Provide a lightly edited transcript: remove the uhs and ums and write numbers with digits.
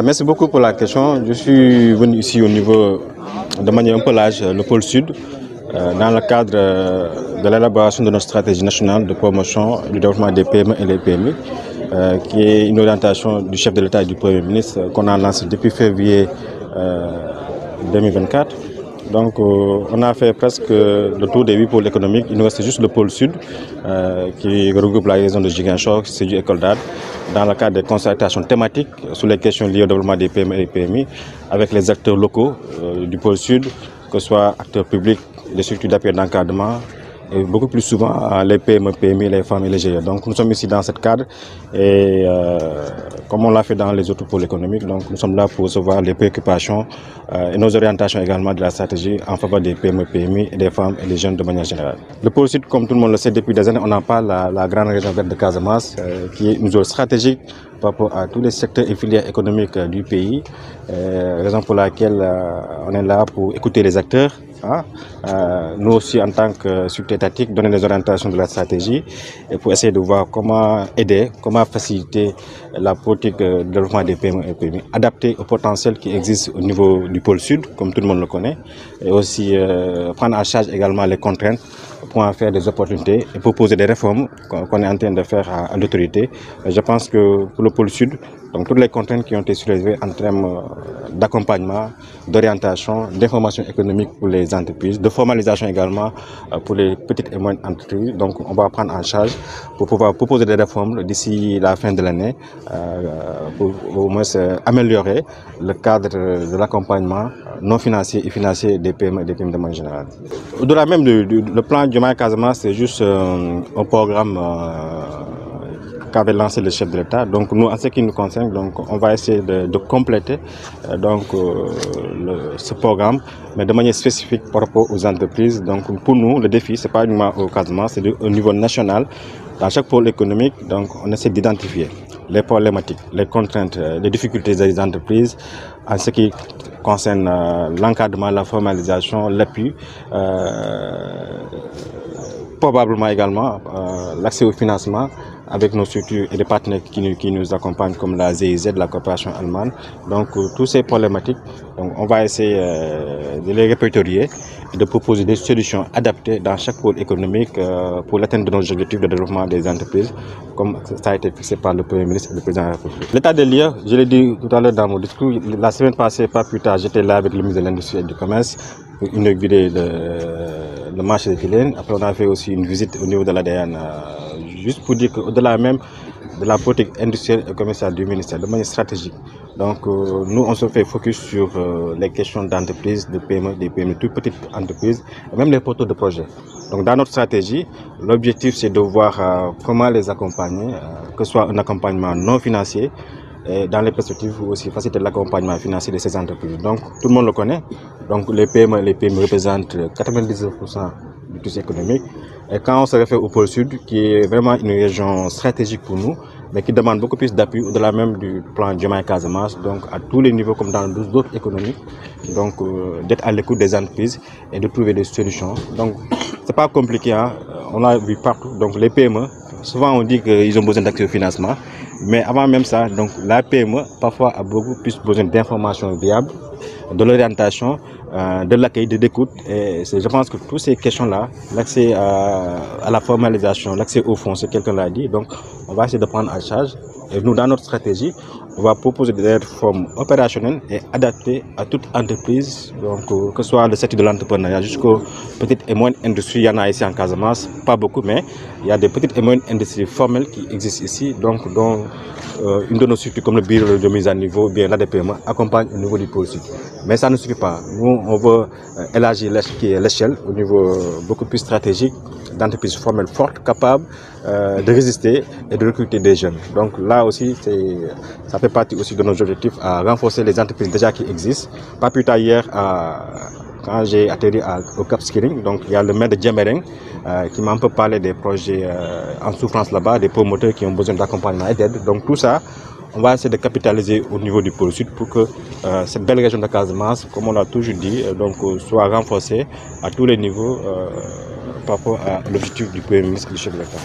Merci beaucoup pour la question. Je suis venu ici au niveau de manière un peu large, le pôle sud, dans le cadre de l'élaboration de notre stratégie nationale de promotion du développement des PME et les PMI, qui est une orientation du chef de l'État et du Premier ministre qu'on a lancée depuis février 2024. Donc on a fait presque le tour des 8 pôles économiques. Il nous reste juste le pôle sud qui regroupe la région de Ziguinchor, c'est du École d'Art, dans le cadre des concertations thématiques sur les questions liées au développement des PME et PMI avec les acteurs locaux du pôle sud, que ce soit acteurs publics, les structures d'appui et d'encadrement, et beaucoup plus souvent les PME, PMI, les femmes et les GIE. Donc nous sommes ici dans ce cadre et comme on l'a fait dans les autres pôles économiques, donc nous sommes là pour recevoir les préoccupations et nos orientations également de la stratégie en faveur des PME, PMI, et des femmes et des jeunes de manière générale. Le pôle sud, comme tout le monde le sait depuis des années, on en parle, la grande région verte de Casamance, qui est une zone stratégique par rapport à tous les secteurs et filières économiques du pays, raison pour laquelle on est là pour écouter les acteurs. Nous aussi, en tant que structure étatique, donner les orientations de la stratégie et pour essayer de voir comment aider, comment faciliter la politique de développement des PME et PMI, adapter au potentiel qui existe au niveau du pôle sud, comme tout le monde le connaît, et aussi prendre en charge également les contraintes pour en faire des opportunités et proposer des réformes qu'on est en train de faire à l'autorité. Je pense que pour le pôle sud, donc toutes les contraintes qui ont été soulevées en termes d'accompagnement, d'orientation, d'information économique pour les entreprises, de formalisation également pour les petites et moyennes entreprises. Donc on va prendre en charge pour pouvoir proposer des réformes d'ici la fin de l'année pour au moins améliorer le cadre de l'accompagnement non financier et financier des PME et des PMI de manière générale. Au-delà même le plan Diomaye Casamance, c'est juste un programme qu'avait lancé le chef de l'État. Donc nous, en ce qui nous concerne, donc, on va essayer de compléter ce programme, mais de manière spécifique par rapport aux entreprises. Donc pour nous, le défi, ce n'est pas uniquement au Casamance, c'est au niveau national. Dans chaque pôle économique, donc, on essaie d'identifier les problématiques, les contraintes, les difficultés des entreprises en ce qui concerne l'encadrement, la formalisation, l'appui, probablement également l'accès au financement avec nos structures et les partenaires qui nous accompagnent comme la GIZ, la coopération allemande. Donc toutes ces problématiques, donc, on va essayer de les répertorier et de proposer des solutions adaptées dans chaque pôle économique pour l'atteinte de nos objectifs de développement des entreprises, comme ça a été fixé par le Premier ministre et le Président de la République. L'état des lieux, je l'ai dit tout à l'heure dans mon discours, la semaine passée, pas plus tard, j'étais là avec le ministre de l'Industrie et du Commerce pour inaugurer le marché de Tilène. Après, on a fait aussi une visite au niveau de l'ADN, juste pour dire qu'au-delà même de la politique industrielle et commerciale du ministère, de manière stratégique. Donc nous, on se fait focus sur les questions d'entreprise, de PME, des PME, toutes petites entreprises, et même les porteurs de projets. Donc dans notre stratégie, l'objectif c'est de voir comment les accompagner, que ce soit un accompagnement non financier, et dans les perspectives aussi faciliter l'accompagnement financier de ces entreprises. Donc tout le monde le connaît. Donc les PME et les PME représentent 99% du tissu économique. Et quand on se réfère au pôle sud, qui est vraiment une région stratégique pour nous, mais qui demande beaucoup plus d'appui au-delà même du plan Diomaye Casamance, donc à tous les niveaux comme dans d'autres économies, donc d'être à l'écoute des entreprises et de trouver des solutions. Donc c'est pas compliqué, hein? On l'a vu partout. Donc les PME, souvent on dit qu'ils ont besoin d'accès au financement, mais avant même ça, donc la PME parfois a beaucoup plus besoin d'informations viables, de l'orientation, de l'accueil, de l'écoute. Et je pense que toutes ces questions-là, l'accès à la formalisation, l'accès au fonds, c'est quelqu'un l'a dit. Donc, on va essayer de prendre en charge. Et nous, dans notre stratégie, on va proposer des réformes opérationnelles et adaptées à toute entreprise, donc que ce soit le secteur de l'entrepreneuriat jusqu'aux petites et moyennes industries. Il y en a ici en Casamance, pas beaucoup, mais il y a des petites et moyennes industries formelles qui existent ici, donc dont une de nos structures comme le bureau de mise à niveau, bien l'ADPM, accompagne au niveau du pôle sud. Mais ça ne suffit pas. Nous, on veut élargir l'échelle au niveau beaucoup plus stratégique, d'entreprises formelles fortes, capables de résister et de recruter des jeunes. Donc là aussi, ça fait partie aussi de nos objectifs à renforcer les entreprises déjà qui existent. Pas plus tard hier, quand j'ai atterri au Cap Skirring, donc il y a le maire de Djembereng qui m'a un peu parlé des projets en souffrance là-bas, des promoteurs qui ont besoin d'accompagnement et d'aide. Donc tout ça, on va essayer de capitaliser au niveau du pôle sud pour que cette belle région de Casamance, comme on l'a toujours dit, donc, soit renforcée à tous les niveaux par rapport à l'objectif du Premier ministre et du chef de l'État.